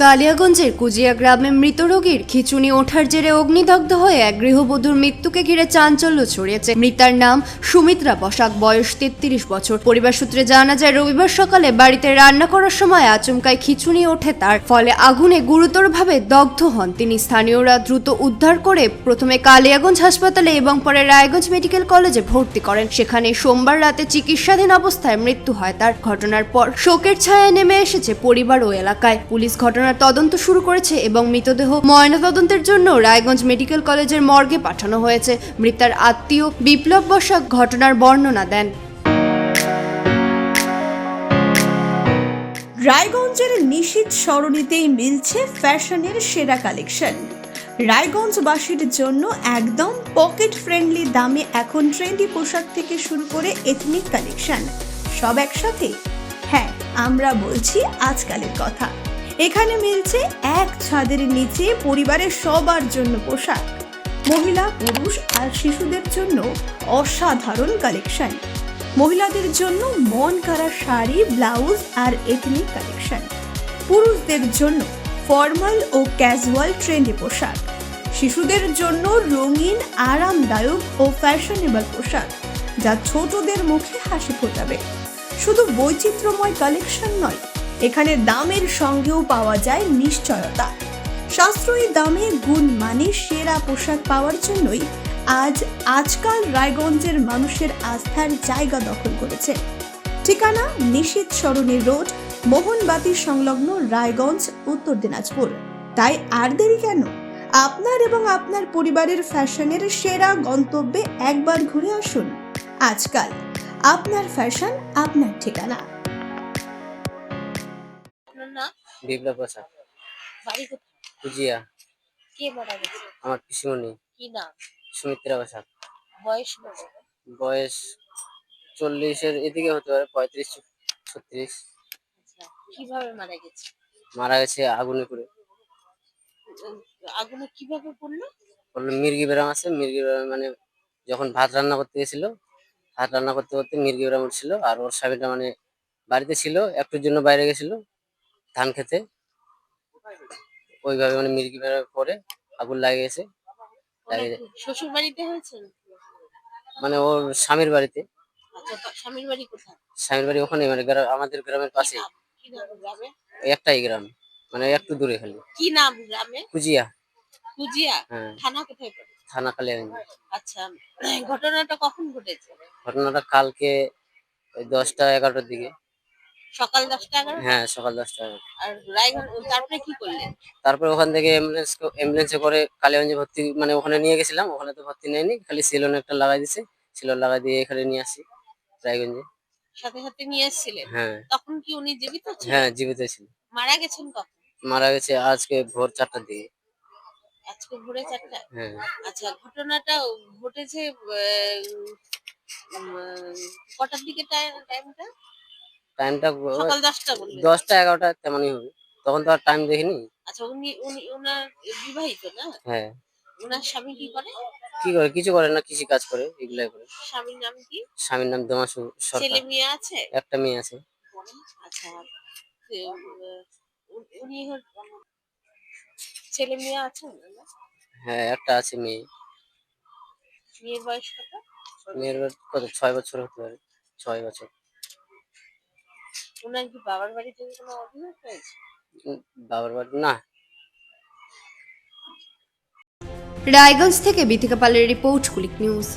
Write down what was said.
কালিয়াগঞ্জের কুজিয়া গ্রামে মৃত রোগীর খিঁচুনি ওঠার জেরে অগ্নিদগ্ধ হয়ে এক গৃহবধূর মৃত্যুকে ঘিরে চাঞ্চল্য ছড়িয়েছে। মৃতার নাম সুমিত্রা বসাক, বয়স 33 বছর। পরিবার সূত্রে জানা যায়, রবিবার সকালে বাড়িতে রান্না করার সময় আচমকাই খিঁচুনি ওঠে তার, ফলে আগুনে গুরুতরভাবে দগ্ধ হন তিনি। স্থানীয়রা দ্রুত উদ্ধার করে প্রথমে কালিয়াগঞ্জ হাসপাতালে এবং পরে রায়গঞ্জ মেডিকেল কলেজে ভর্তি করেন। সেখানে সোমবার রাতে চিকিৎসাধীন অবস্থায় মৃত্যু হয় তার। ঘটনার পর শোকের ছায়া নেমে এসেছে পরিবার ও এলাকায়। পুলিশ ঘটনার তদন্ত শুরু করেছে এবং মৃতদেহ ময়নাতদন্তের জন্য রায়গঞ্জ মেডিকেল কলেজের মর্গে পাঠানো হয়েছে। মৃতার আত্মীয় বিপ্লব বসাক ঘটনার বর্ণনা দেন। রায়গঞ্জের নিশীথ সরণিতেই মিলছে ফ্যাশনের সেরা কালেকশন। রায়গঞ্জবাসীর জন্য একদম পকেট ফ্রেন্ডলি দামে এখন ট্রেন্ডি পোশাক থেকে শুরু করে এথনিক কালেকশন সব একসাথে। হ্যাঁ, আমরা বলছি আজকালের কথা। এখানে মিলছে এক ছাদের নিচে পরিবারের সবার জন্য পোশাক, মহিলা, পুরুষ আর শিশুদের জন্য অসাধারণ কালেকশন। মহিলাদের জন্য মন কাড়া শাড়ি, ব্লাউজ আর এথনিক কালেকশন। পুরুষদের জন্য ফর্মাল ও ক্যাজুয়াল ট্রেন্ডি পোশাক। শিশুদের জন্য রঙিন, আরামদায়ক ও ফ্যাশনেবল পোশাক, যা ছোটদের মুখে হাসি ফোটাবে। শুধু বৈচিত্র্যময় কালেকশন নয়, এখানে দামের সঙ্গেও পাওয়া যায় নিশ্চয়তা। সাশ্রয়ী দামে গুণমানে সেরা পোশাক পাওয়ার জন্যই আজকাল রায়গঞ্জের মানুষের আস্থার জায়গা দখল করেছে। ঠিকানা নিশীথ সরণি রোড, মোহনবাতি সংলগ্ন, রায়গঞ্জ, উত্তর দিনাজপুর। তাই আর দেরি কেন? আপনার এবং আপনার পরিবারের ফ্যাশনের সেরা গন্তব্যে একবার ঘুরে আসুন। আজকাল আপনার ফ্যাশন, আপনার ঠিকানা। বিপ্লব বসাক। বাড়ি কোথায়? কুজিয়া। কে মারা গেছে? আমার পিসিমণি কি নাম? সুমিত্রা বসাক। বয়স কত? বয়স 40-এর এদিকে হতে পারে, 35-36। আচ্ছা, কিভাবে মারা গেছে? মারা গেছে আগুনে পুড়ে। আগুনে কিভাবে পড়লো? বললো মির্গি ব্যারাম আছে, মির্গি ব্যারাম মানে যখন ভাত রান্না করতে গেছিল, ভাত রান্না করতে করতে মির্গি ব্যারাম উঠছিল। আর ওর স্বামীটা মানে বাড়িতে ছিল, একটুর জন্য বাইরে গেছিল ধান খেতে। ওইভাবে মানে মির্গি ব্যারাম পরে আগুন লাগে গেছে। শ্বশুর বাড়িতে হয়েছে? মানে ওর স্বামীর বাড়িতে। আচ্ছা, স্বামীর বাড়ি কোথায়? স্বামীর বাড়ি ওখানে, মানে আমাদের গ্রামের পাশে। কি নাম গ্রামে? একটাই গ্রাম, মানে একটু দূরে খালি। কি নাম গ্রামে? কুজিয়া। কুজিয়া? হ্যাঁ। থানা কোথায় পড়ে? থানা কালিয়াগঞ্জ। আচ্ছা, ঘটনাটা কখন ঘটেছে? ঘটনাটা কালকে ওই 10টা-11টার দিকে। সকাল 10টা-11টা? হ্যাঁ, সকাল 10টা। আর রায়গঞ্জ, তারপরে কি করলেন? তারপরে ওখান থেকে অ্যাম্বুলেন্সে করে কালিয়াগঞ্জে ভর্তি, মানে ওখানে নিয়ে গেছিলাম। ওখানে তো ভর্তি নেয়নি, খালি সিলন একটা লাগাই দিছে। সিলন লাগাই দিয়ে এখানে নিয়ে আসি রায়গঞ্জে। সাথে সাথে নিয়ে এসেছিলেন? হ্যাঁ। তখন কি উনি জীবিত ছিলেন? হ্যাঁ, জীবিত ছিল। মারা গেছেন কখন? মারা গেছে আজকে ভোর 4টার দিকে। আজকে ভোরে 4টা? হ্যাঁ। আচ্ছা, ঘটনাটা ঘটেছে কটার দিকে? টাইমটা সকাল 10টা বললেন? 10টা-11টা তেমনই হবে। তখন তো আর টাইম দেখিনি। আচ্ছা, উনি উনি ওনার বিবাহিত না? হ্যাঁ। ওনার স্বামী কি করে? কি করে? কিছু করে না, কৃষি কাজ করে, এগুলাই করে। স্বামীর নাম কি? স্বামীর নাম দমাসু ছেলে সরকার। মেয়ে আছে? একটা মেয়ে আছে। আচ্ছা, উনি ছেলে মেয়ে আছে না? হ্যাঁ, একটা আছে মেয়ে। মেয়ের বয়স কত? মেয়ের কত 6 বছর হতে পারে, 6 বছর। ওনার কি বাবার বাড়ি থেকে কোনো অভিযোগ হয়েছে? বাবার বাড়ি না। রায়গঞ্জ থেকে বিথিকা পালের রিপোর্ট, কুলিক নিউজ।